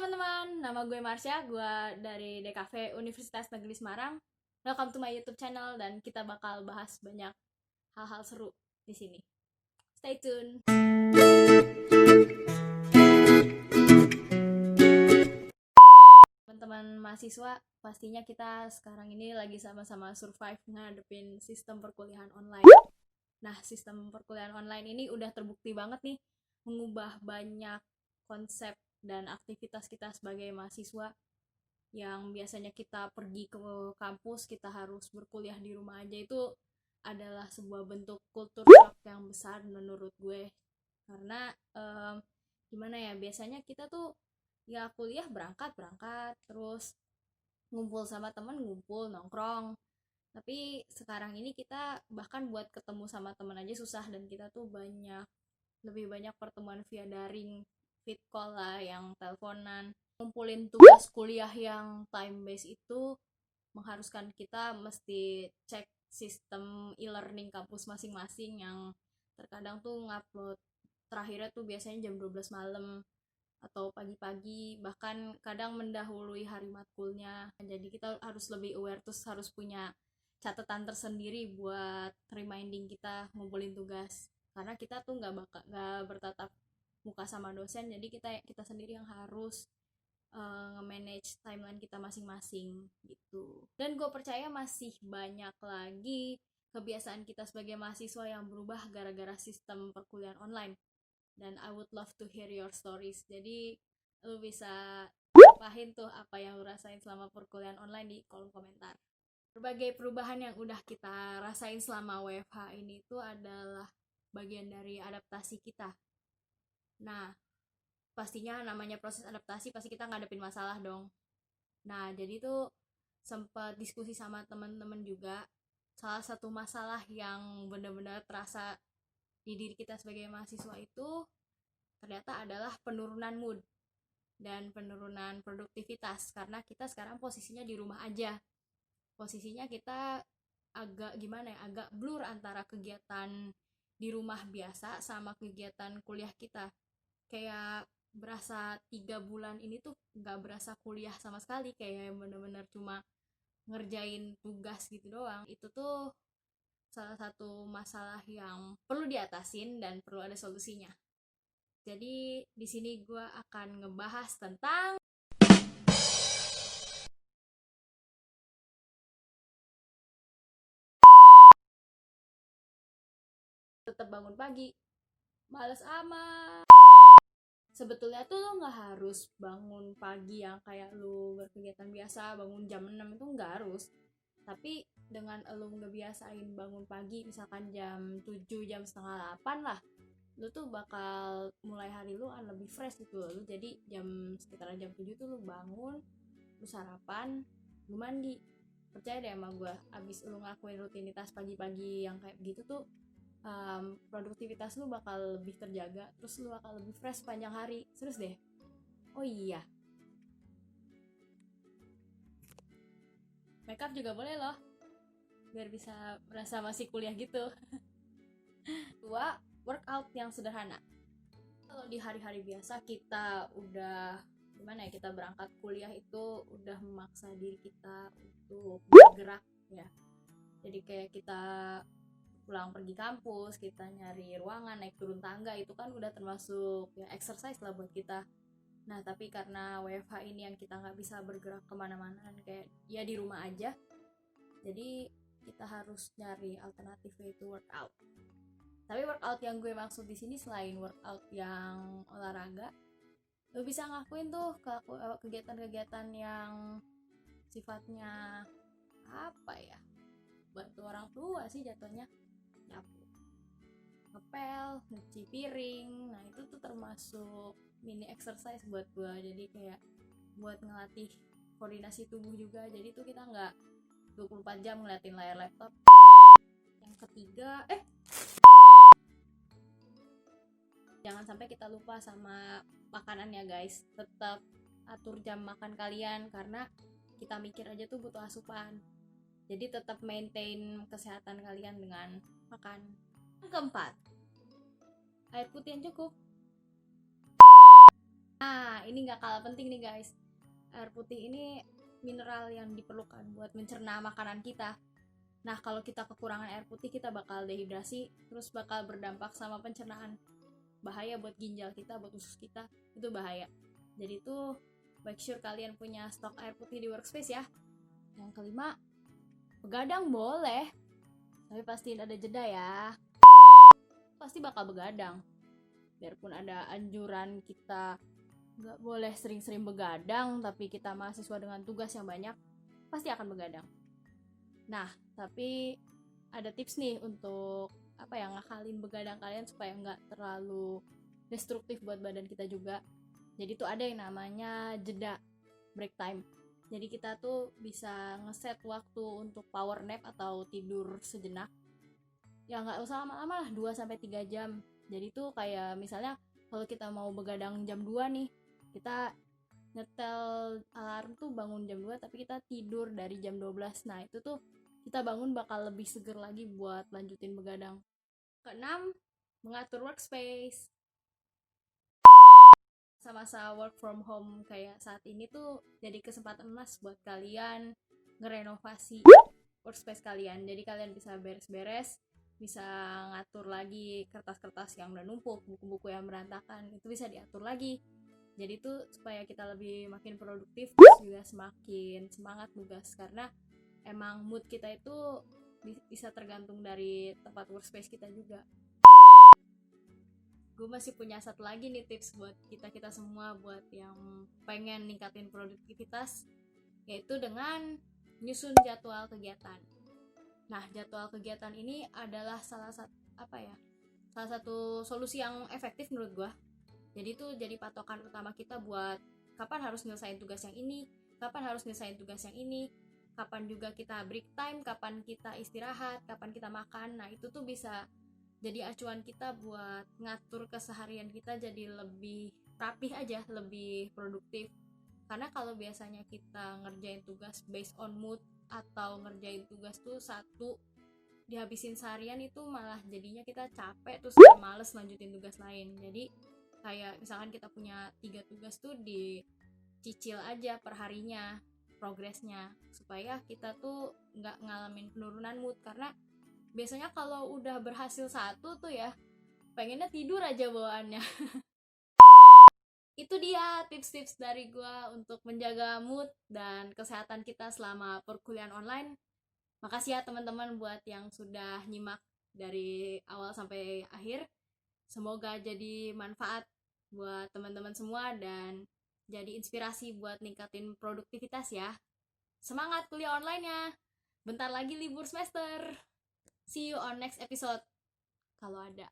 teman-teman, nama gue Marsha, gue dari DKV Universitas Negeri Semarang. Welcome to my YouTube channel dan kita bakal bahas banyak hal-hal seru di sini. Stay tune. Teman-teman mahasiswa, pastinya kita sekarang ini lagi sama-sama survive ngadepin sistem perkuliahan online. Nah, sistem perkuliahan online ini udah terbukti banget nih mengubah banyak konsep dan aktivitas kita sebagai mahasiswa. Yang biasanya kita pergi ke kampus, kita harus berkuliah di rumah aja, itu adalah sebuah bentuk kultur shock yang besar menurut gue. Karena gimana ya, biasanya kita tuh ya kuliah berangkat terus ngumpul sama temen, ngumpul nongkrong. Tapi sekarang ini kita bahkan buat ketemu sama temen aja susah, dan kita tuh lebih banyak pertemuan via daring, fit call lah, yang teleponan. Ngumpulin tugas kuliah yang time based itu mengharuskan kita mesti cek sistem e-learning kampus masing-masing, yang terkadang tuh ngupload terakhirnya tuh biasanya jam 12 malam atau pagi-pagi, bahkan kadang mendahului hari matkulnya. Jadi kita harus lebih aware, terus harus punya catatan tersendiri buat reminding kita ngumpulin tugas, karena kita tuh nggak bertatap muka sama dosen, jadi kita sendiri yang harus nge-manage timeline kita masing-masing gitu. Dan gue percaya masih banyak lagi kebiasaan kita sebagai mahasiswa yang berubah gara-gara sistem perkuliahan online, dan I would love to hear your stories. Jadi lu bisa pahin tuh apa yang lu rasain selama perkuliahan online di kolom komentar. Berbagai perubahan yang udah kita rasain selama WFH ini tuh adalah bagian dari adaptasi kita. Nah, pastinya namanya proses adaptasi, pasti kita ngadepin masalah dong. Nah, jadi tuh sempat diskusi sama teman-teman juga. Salah satu masalah yang benar-benar terasa di diri kita sebagai mahasiswa itu ternyata adalah penurunan mood dan penurunan produktivitas, karena kita sekarang posisinya di rumah aja. Posisinya kita agak gimana ya, agak blur antara kegiatan di rumah biasa sama kegiatan kuliah kita. Kayak berasa 3 bulan ini tuh gak berasa kuliah sama sekali, kayak bener-bener cuma ngerjain tugas gitu doang. Itu tuh salah satu masalah yang perlu diatasin dan perlu ada solusinya. Jadi di sini gue akan ngebahas tentang tetap bangun pagi, males amat. Sebetulnya tuh lo nggak harus bangun pagi yang kayak lo berkegiatan biasa bangun jam 6, itu nggak harus. Tapi dengan lo ngebiasain bangun pagi, misalkan jam 7, jam setengah 8 lah, lo tuh bakal mulai hari lo akan lebih fresh gitu. Lo jadi sekitar jam 7 tuh lo bangun, lo sarapan, lo mandi. Percaya deh sama gue, abis lo ngelakuin rutinitas pagi-pagi yang kayak gitu tuh, produktivitas lu bakal lebih terjaga, terus lu bakal lebih fresh panjang hari. Serius deh. Oh iya, makeup juga boleh loh, biar bisa merasa masih kuliah gitu. Dua, workout yang sederhana. Kalau di hari-hari biasa kita udah gimana ya, kita berangkat kuliah itu udah memaksa diri kita untuk bergerak ya. Jadi kayak kita pulang pergi kampus, kita nyari ruangan, naik turun tangga, itu kan udah termasuk ya exercise lah buat kita. Nah, tapi karena WFH ini yang kita nggak bisa bergerak kemana-mana, kayak ya di rumah aja, jadi kita harus nyari alternatif, yaitu workout. Tapi workout yang gue maksud di sini selain workout yang olahraga, lo bisa ngakuin tuh kegiatan-kegiatan yang sifatnya apa ya, bantu orang tua sih jatuhnya. Nyapu, ngepel, nyuci piring. Nah, itu tuh termasuk mini exercise buat gue. Jadi kayak buat ngelatih koordinasi tubuh juga. Jadi tuh kita nggak 24 jam ngeliatin layar laptop. Yang ketiga, jangan sampai kita lupa sama makanan ya guys. Tetap atur jam makan kalian, karena kita mikir aja tuh butuh asupan. Jadi tetap maintain kesehatan kalian dengan makan. Yang keempat, air putih yang cukup. Ini nggak kalah penting nih guys. Air putih ini mineral yang diperlukan buat mencerna makanan kita. Nah, kalau kita kekurangan air putih, kita bakal dehidrasi, terus bakal berdampak sama pencernaan. Bahaya buat ginjal kita, buat usus kita, itu bahaya. Jadi tuh, make sure kalian punya stok air putih di workspace ya. Yang kelima, begadang boleh, tapi pastiin ada jeda ya. Pasti bakal begadang. Biarpun ada anjuran kita nggak boleh sering-sering begadang, tapi kita mahasiswa dengan tugas yang banyak, pasti akan begadang. Nah, tapi ada tips nih untuk ngakalin begadang kalian supaya nggak terlalu destruktif buat badan kita juga. Jadi tuh ada yang namanya jeda, break time. Jadi kita tuh bisa ngeset waktu untuk power nap atau tidur sejenak. Ya nggak usah lama-lama lah, 2-3 jam. Jadi tuh kayak misalnya kalau kita mau begadang jam 2 nih, kita nyetel alarm tuh bangun jam 2 tapi kita tidur dari jam 12. Nah, itu tuh kita bangun bakal lebih seger lagi buat lanjutin begadang. Keenam, mengatur workspace. Masa-masa work from home kayak saat ini tuh jadi kesempatan emas buat kalian ngerenovasi workspace kalian. Jadi kalian bisa beres-beres, bisa ngatur lagi kertas-kertas yang udah numpuk, buku-buku yang berantakan, itu bisa diatur lagi. Jadi tuh supaya kita lebih makin produktif, terus juga semakin semangat tugas, karena emang mood kita itu bisa tergantung dari tempat workspace kita juga. Gue masih punya satu lagi nih tips buat kita semua, buat yang pengen ningkatin produktivitas, yaitu dengan nyusun jadwal kegiatan. Nah, jadwal kegiatan ini adalah salah satu solusi yang efektif menurut gue. Jadi itu jadi patokan utama kita buat kapan harus nyelesain tugas yang ini, kapan harus nyelesain tugas yang ini, kapan juga kita break time, kapan kita istirahat, kapan kita makan. Nah, itu tuh bisa jadi acuan kita buat ngatur keseharian kita jadi lebih rapih aja, lebih produktif. Karena kalau biasanya kita ngerjain tugas based on mood atau ngerjain tugas tuh satu dihabisin seharian, itu malah jadinya kita capek terus kita males lanjutin tugas lain. Jadi kayak misalkan kita punya 3 tugas tuh dicicil aja per harinya progresnya, supaya kita tuh nggak ngalamin penurunan mood. Karena biasanya kalau udah berhasil satu tuh ya pengennya tidur aja bawaannya. Itu dia tips-tips dari gue untuk menjaga mood dan kesehatan kita selama perkuliahan online. Makasih ya teman-teman buat yang sudah nyimak dari awal sampai akhir. Semoga jadi manfaat buat teman-teman semua dan jadi inspirasi buat ningkatin produktivitas ya. Semangat kuliah online-nya. Bentar lagi libur semester. See you on next episode kalau ada.